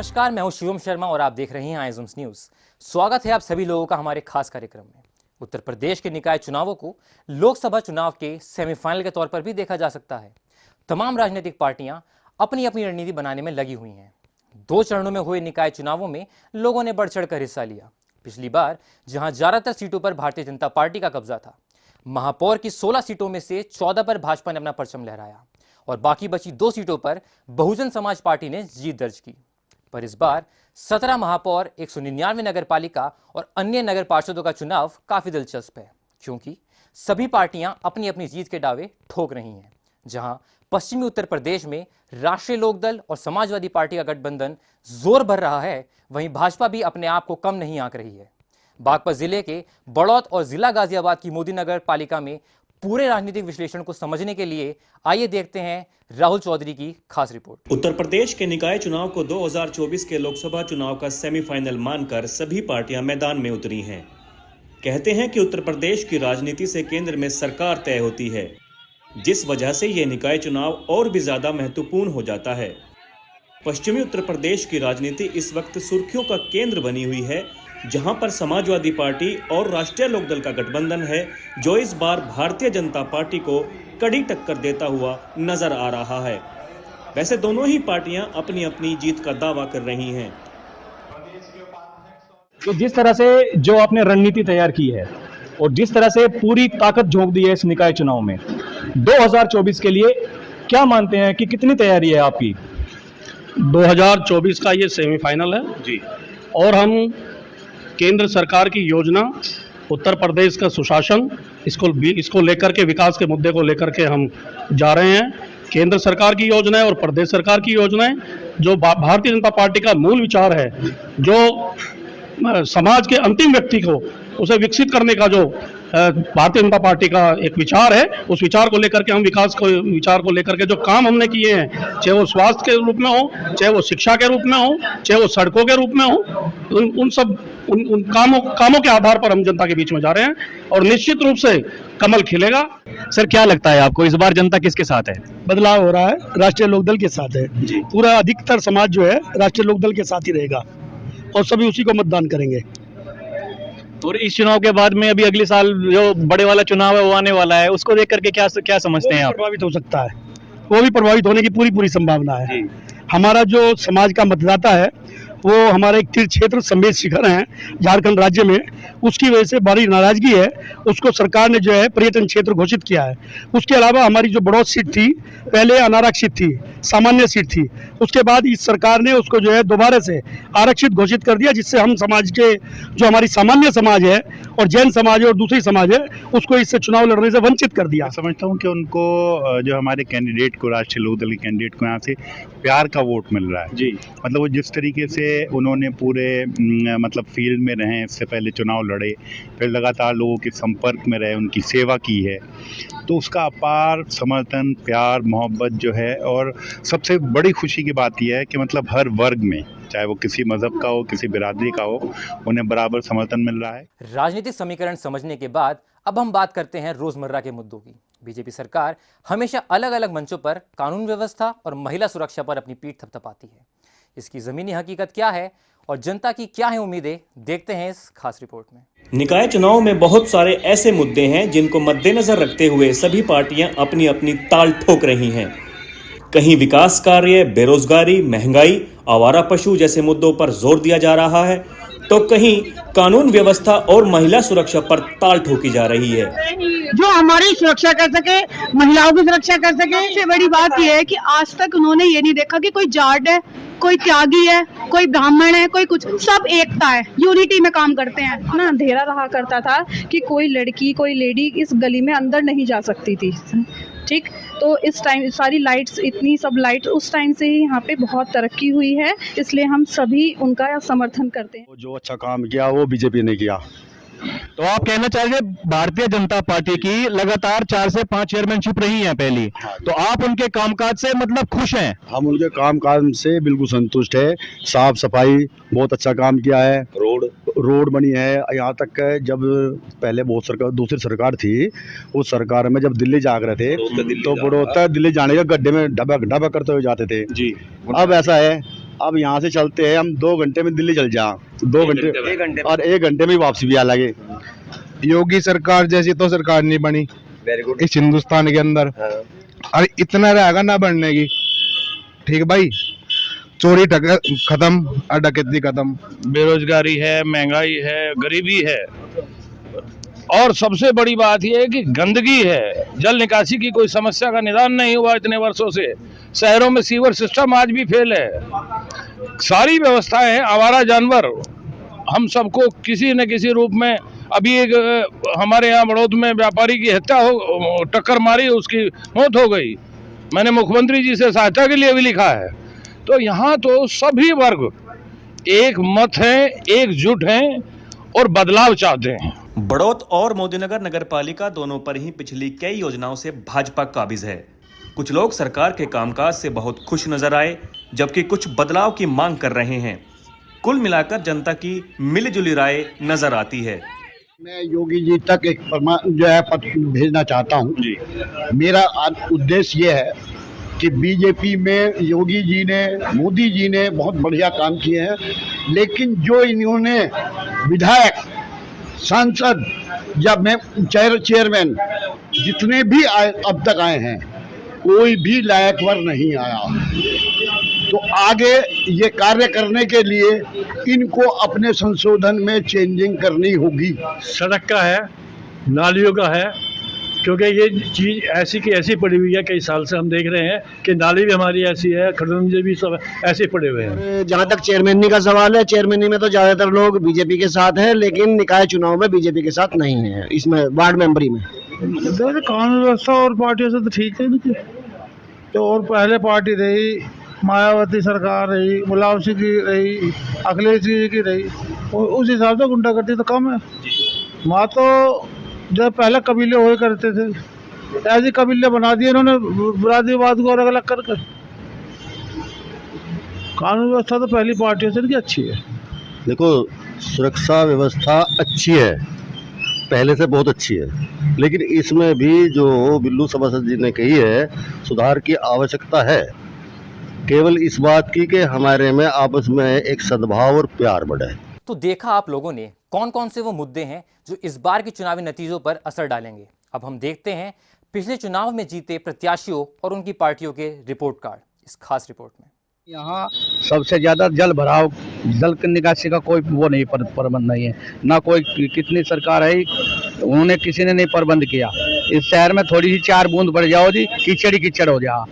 नमस्कार, मैं हूं शिवम शर्मा और आप देख रहे हैं आइज़म्स न्यूज़। स्वागत है आप सभी लोगों का हमारे खास कार्यक्रम में। उत्तर प्रदेश के निकाय चुनावों को लोकसभा चुनाव के सेमीफाइनल के तौर पर भी देखा जा सकता है। तमाम राजनीतिक पार्टियां अपनी अपनी रणनीति बनाने में लगी हुई हैं। 2 चरणों में हुए निकाय चुनावों में लोगों ने बढ़ चढ़ कर हिस्सा लिया। पिछली बार जहां ज्यादातर सीटों पर भारतीय जनता पार्टी का कब्जा था, महापौर की 16 सीटों में से 14 पर भाजपा ने अपना परचम लहराया और बाकी बची 2 सीटों पर बहुजन समाज पार्टी ने जीत दर्ज की। पर इस बार 17 महापौर, 199 नगर पालिका और अन्य नगर पार्षदों का चुनाव काफी दिलचस्प है, क्योंकि सभी पार्टियां अपनी अपनी जीत के दावे ठोक रही हैं। जहां पश्चिमी उत्तर प्रदेश में राष्ट्रीय लोकदल और समाजवादी पार्टी का गठबंधन जोर भर रहा है, वहीं भाजपा भी अपने आप को कम नहीं आंक रही है। बागपत जिले के बड़ौत और जिला गाजियाबाद की मोदी नगर पालिका में पूरे राजनीतिक विश्लेषण को समझने के लिए आइए देखते हैं राहुल चौधरी की खास रिपोर्ट। उत्तर प्रदेश के निकाय चुनाव को 2024 के लोकसभा चुनाव का सेमीफाइनल मानकर सभी पार्टियां मैदान में उतरी हैं। कहते हैं कि उत्तर प्रदेश की राजनीति से केंद्र में सरकार तय होती है, जिस वजह से ये निकाय चुनाव और भी ज्यादा महत्वपूर्ण हो जाता है। पश्चिमी उत्तर प्रदेश की राजनीति इस वक्त सुर्खियों का केंद्र बनी हुई है, जहां पर समाजवादी पार्टी और राष्ट्रीय लोकदल का गठबंधन है, जो इस बार भारतीय जनता पार्टी को कड़ी टक्कर देता हुआ नजर आ रहा है। वैसे दोनों ही पार्टियां अपनी अपनी जीत का दावा कर रही हैं। कि जिस तरह से जो आपने रणनीति तैयार की है और जिस तरह से पूरी ताकत झोंक दी है इस निकाय चुनाव में 2024 के लिए, क्या मानते हैं कि कितनी तैयारी है आपकी? 2024 का ये सेमीफाइनल है जी। और हम केंद्र सरकार की योजना, उत्तर प्रदेश का सुशासन, इसको लेकर के, विकास के मुद्दे को लेकर के हम जा रहे हैं। केंद्र सरकार की योजनाएं और प्रदेश सरकार की योजनाएं, जो भारतीय जनता पार्टी का मूल विचार है, जो समाज के अंतिम व्यक्ति को उसे विकसित करने का जो भारतीय जनता पार्टी का एक विचार है, उस विचार को लेकर के हम विचार को लेकर के जो काम हमने किए हैं, चाहे वो स्वास्थ्य के रूप में हो, चाहे वो शिक्षा के रूप में हो, चाहे वो सड़कों के रूप में हो, उन कामों के आधार पर हम जनता के बीच में जा रहे हैं और निश्चित रूप से कमल खिलेगा। सर, क्या लगता है आपको इस बार जनता किसके साथ है? बदलाव हो रहा है, राष्ट्रीय लोकदल के साथ है। पूरा अधिकतर समाज जो है राष्ट्रीय लोकदल के साथ ही रहेगा और सभी उसी को मतदान करेंगे। और इस चुनाव के बाद में अभी अगले साल जो बड़े वाला चुनाव है वो आने वाला है, उसको देख करके क्या समझते हैं आप? प्रभावित हो सकता है, वो भी प्रभावित होने की पूरी संभावना है। हमारा जो समाज का मतदाता है वो हमारा एक तीर्थ क्षेत्र संवेद शिखर है झारखंड राज्य में, उसकी वजह से बड़ी नाराजगी है। उसको सरकार ने जो है पर्यटन क्षेत्र घोषित किया है। उसके अलावा हमारी जो बड़ौत सीट थी, पहले अनारक्षित थी, सामान्य सीट थी, उसके बाद इस सरकार ने उसको जो है दोबारा से आरक्षित घोषित कर दिया, जिससे हम समाज के, जो हमारी सामान्य समाज है और जैन समाज है और दूसरी समाज है, उसको इससे चुनाव लड़ने से वंचित कर दिया। समझता हूँ कि उनको, जो हमारे कैंडिडेट को, राष्ट्रीय लोकदल के कैंडिडेट को यहाँ से प्यार का वोट मिल रहा है जी। मतलब वो जिस तरीके से उन्होंने पूरे मतलब फील्ड में रहे, इससे पहले चुनाव लड़े, फिर लगातार लोगों के संपर्क में रहे, उनकी सेवा की है, तो उसका अपार समर्थन, प्यार, मोहब्बत जो है। और सबसे बड़ी खुशी की बात यह है कि मतलब हर वर्ग में, चाहे वो किसी मजहब का हो, किसी बिरादरी का हो, उन्हें बराबर समर्थन मिल रहा है। राजनीतिक समीकरण समझने के बाद अब हम बात करते हैं रोजमर्रा के मुद्दों की। बीजेपी सरकार हमेशा अलग अलग मंचों पर कानून व्यवस्था और महिला सुरक्षा पर अपनी पीठ थपथपाती है। इसकी जमीनी हकीकत क्या है और जनता की क्या है उम्मीदें, देखते हैं इस खास रिपोर्ट में। निकाय चुनाव में बहुत सारे ऐसे मुद्दे हैं जिनको मद्देनजर रखते हुए सभी पार्टियां अपनी अपनी ताल ठोक रही हैं। कहीं विकास कार्य, बेरोजगारी, महंगाई, आवारा पशु जैसे मुद्दों पर जोर दिया जा रहा है, तो कहीं कानून व्यवस्था और महिला सुरक्षा पर ताल ठोकी जा रही है। जो हमारी सुरक्षा कर सके, महिलाओं की सुरक्षा कर सके। सबसे बड़ी बात यह है कि आज तक उन्होंने ये नहीं देखा कि कोई जाट है, कोई त्यागी है, कोई ब्राह्मण है, कोई कुछ, सब एकता है, यूनिटी में काम करते हैं ना। अंधेरा रहा करता था कि कोई लड़की, कोई लेडी इस गली में अंदर नहीं जा सकती थी, ठीक। तो इस टाइम सारी लाइट्स, इतनी सब लाइट उस टाइम से ही यहाँ पे बहुत तरक्की हुई है, इसलिए हम सभी उनका समर्थन करते हैं। जो अच्छा काम किया वो बीजेपी ने किया। तो आप कहना चाहिए भारतीय जनता पार्टी की लगातार 4 से 5 चेयरमैनशिप रही है पहली, तो आप उनके कामकाज से मतलब खुश हैं? हम उनके काम से बिल्कुल संतुष्ट है। साफ सफाई बहुत अच्छा काम किया है, रोड बनी है। यहाँ तक कि जब पहले दूसरी सरकार थी, उस सरकार में जब दिल्ली जा रहे थे तो बड़ौदा दिल्ली जाने के गड्ढे में ढबक करते हुए जाते थे जी। अब ऐसा है अब यहाँ से चलते हैं हम 2 घंटे में दिल्ली चल जा, 2 घंटे और 1 घंटे में वापसी भी आ लगे। योगी सरकार जैसी तो सरकार नहीं बनी इस हिंदुस्तान के अंदर, और इतना रहेगा ना बनने की। ठीक भाई, चोरी खत्म और डकैती खत्म, बेरोजगारी है, महंगाई है, गरीबी है, और सबसे बड़ी बात यह है कि गंदगी है। जल निकासी की कोई समस्या का निदान नहीं हुआ इतने वर्षों से। शहरों में सीवर सिस्टम आज भी फेल है। सारी व्यवस्थाएं हैं। आवारा जानवर हम सबको किसी न किसी रूप में, अभी एक हमारे यहाँ बड़ौद में व्यापारी की हत्या हो, टक्कर मारी, उसकी मौत हो गई। मैंने मुख्यमंत्री जी से सहायता के लिए भी लिखा है। तो यहाँ तो सभी वर्ग एक मत हैं, एकजुट हैं और बदलाव चाहते हैं। बड़ौत और मोदीनगर नगरपालिका दोनों पर ही पिछली कई योजनाओं से भाजपा काबिज है। कुछ लोग सरकार के कामकाज से बहुत खुश नजर आए, जबकि कुछ बदलाव की मांग कर रहे हैं। कुल मिलाकर जनता की मिलीजुली राय नजर आती है। मैं योगी जी तक एक जो है पत्र भेजना चाहता हूँ। मेरा उद्देश्य ये है कि बीजेपी में योगी जी ने, मोदी जी ने बहुत बढ़िया काम किए हैं, लेकिन जो इन्होंने विधायक, सांसद या चेयरमैन जितने भी अब तक आए हैं, कोई भी लायकवर नहीं आया। तो आगे ये कार्य करने के लिए इनको अपने संशोधन में चेंजिंग करनी होगी। सड़क का है, नालियों का है, क्योंकि ये चीज़ ऐसी की ऐसी पड़ी हुई है। कई साल से हम देख रहे हैं कि नाली भी हमारी ऐसी है, खड़ंजे भी सब ऐसे पड़े हुए हैं। जहाँ तक चेयरमैनी का सवाल है, चेयरमैनी में तो ज़्यादातर लोग बीजेपी के साथ हैं, लेकिन निकाय चुनाव में बीजेपी के साथ नहीं है। इसमें वार्ड मेंबरी में कानून व्यवस्था और पार्टियों से तो ठीक है। तो और पहले पार्टी रही, मायावती सरकार रही, मुलायम सिंह की रही, अखिलेश जी की रही, उस हिसाब से गुंडागर्दी तो कम है। वहाँ तो जब पहले कबीले हुए करते थे, ऐसे कबीले बना दिए इन्होंने, बुरादीवाद को अलग अलग कर। कानून व्यवस्था तो पहली पार्टियों से की अच्छी है। देखो, सुरक्षा व्यवस्था अच्छी है, पहले से बहुत अच्छी है, लेकिन इसमें भी जो बिल्लू सभासद जी ने कही है, सुधार की आवश्यकता है। केवल इस बात की कि हमारे में आपस में एक सद्भाव और प्यार बढ़े। तो देखा आप लोगों ने कौन कौन से वो मुद्दे हैं जो इस बार के चुनावी नतीजों पर असर डालेंगे। अब हम देखते हैं पिछले चुनाव में जीते प्रत्याशियों और उनकी पार्टियों के रिपोर्ट कार्ड इस खास रिपोर्ट में। यहाँ सबसे ज़्यादा जल भराव, जल निकासी का कोई वो नहीं, प्रबंध नहीं है। ना कोई, कितनी सरकार है, उन्होंने किसी ने नहीं प्रबंध किया। इस शहर में थोड़ी सी 4 बूंद पड़ जाओ जी, कीचड़ कीचड़ हो जा।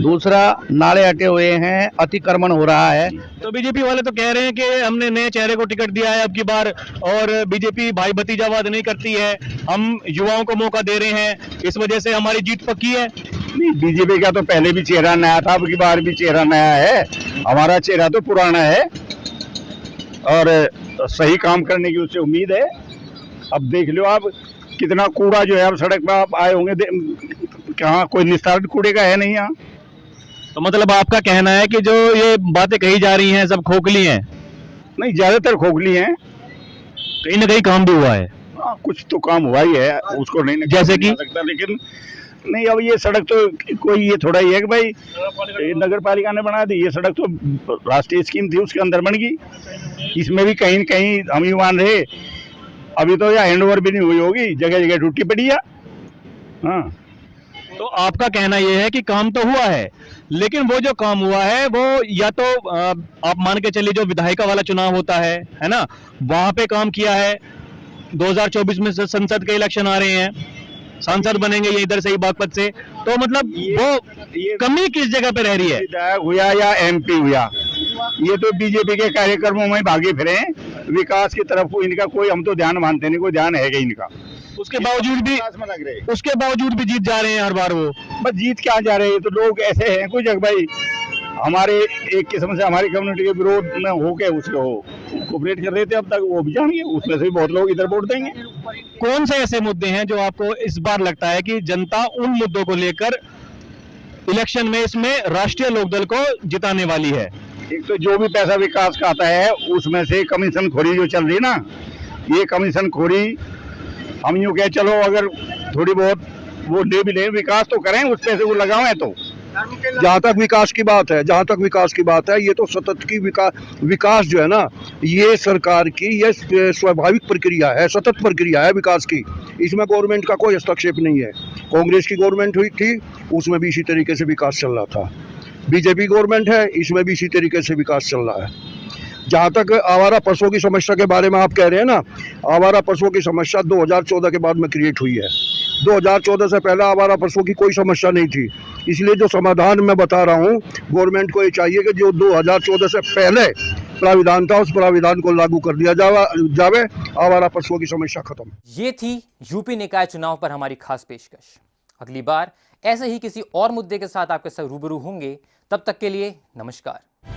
दूसरा, नाले हटे हुए हैं, अतिक्रमण हो रहा है। तो बीजेपी वाले तो कह रहे हैं कि हमने नए चेहरे को टिकट दिया है अब की बार, और बीजेपी भाई भतीजावाद नहीं करती है, हम युवाओं को मौका दे रहे हैं, इस वजह से हमारी जीत पक्की है। नहीं, बीजेपी का तो पहले भी चेहरा नया था, अब की बार भी चेहरा नया है। हमारा चेहरा तो पुराना है और सही काम करने की उससे उम्मीद है। अब देख लो आप, कितना कूड़ा जो है, अब सड़क पर आप आए होंगे, कहाँ कोई निस्तारण कूड़े का है नहीं यहाँ। तो मतलब आपका कहना है कि जो ये बातें कही जा रही हैं सब खोखली हैं? नहीं, ज्यादातर खोखली हैं। कहीं ना कहीं काम भी हुआ है। कुछ तो काम हुआ ही है, उसको नहीं जैसे कि सकता, लेकिन नहीं, अब ये सड़क तो कोई, ये थोड़ा ही है कि भाई नगर पालिका ने बना दी, ये सड़क तो राष्ट्रीय स्कीम थी, उसके अंदर बन गई। इसमें भी कहीं कहीं हम ही मान रहे, अभी तो यह हैंड ओवर भी नहीं हुई होगी, जगह जगह टूटी पड़ी है। हाँ, तो आपका कहना यह है कि काम तो हुआ है, लेकिन वो जो काम हुआ है वो या तो आप मान के चलिए जो विधायिका वाला चुनाव होता है ना, वहां पे काम किया है। 2024 में संसद के इलेक्शन आ रहे हैं, सांसद बनेंगे ये इधर से ही बागपत से, तो मतलब वो कमी किस जगह पे रह रही है? विधायक हुआ या MP हुआ, ये तो बीजेपी के कार्यक्रमों में भागे फिरे, विकास की तरफ को इनका कोई, हम तो ध्यान मानते नहीं, कोई ध्यान है इनका। उसके बावजूद भी जीत जा रहे हैं हर बार। वो बस जीत क्या जा रहे हैं, तो लोग ऐसे हैं कुछ भाई, हमारे एक किस्म से हमारी कम्युनिटी के विरोध में होके उसको कोऑपरेट कर रहे थे, अब तक वो भी जाएंगे, उसमें से भी बहुत लोग इधर वोट देंगे। कौन से ऐसे मुद्दे हैं जो आपको इस बार लगता है कि जनता उन मुद्दों को लेकर इलेक्शन में इसमें राष्ट्रीय लोकदल को जिताने वाली है? एक तो जो भी पैसा विकास का आता है, उसमें से कमीशन खोरी जो चल रही ना, ये कमीशन खोरी हम यूँ कह चलो, अगर थोड़ी बहुत वो ले भी लें, विकास तो करें, उस पैसे को लगाएं, तो जहाँ तक विकास की बात है, ये तो सतत की विकास जो है ना, ये सरकार की ये स्वाभाविक प्रक्रिया है, सतत प्रक्रिया है विकास की। इसमें गवर्नमेंट का कोई हस्तक्षेप नहीं है। कांग्रेस की गवर्नमेंट हुई थी, उसमें भी इसी तरीके से विकास चल रहा था। बीजेपी गवर्नमेंट है, इसमें भी इसी तरीके से विकास चल रहा है। जहाँ तक आवारा पशुओं की समस्या के बारे में आप कह रहे हैं ना, आवारा पशुओं की समस्या 2014 के बाद में क्रिएट हुई है। 2014 से पहले आवारा पशुओं की कोई समस्या नहीं थी। इसलिए जो समाधान मैं बता रहा हूँ, गवर्नमेंट को ये चाहिए कि जो 2014 से पहले प्राविधान था, उस प्राविधान को लागू कर दिया जावे। आवारा पशुओं की समस्या खत्म। ये थी यूपी निकाय चुनाव पर हमारी खास पेशकश। अगली बार ऐसे ही किसी और मुद्दे के साथ आपके साथ रूबरू होंगे। तब तक के लिए नमस्कार।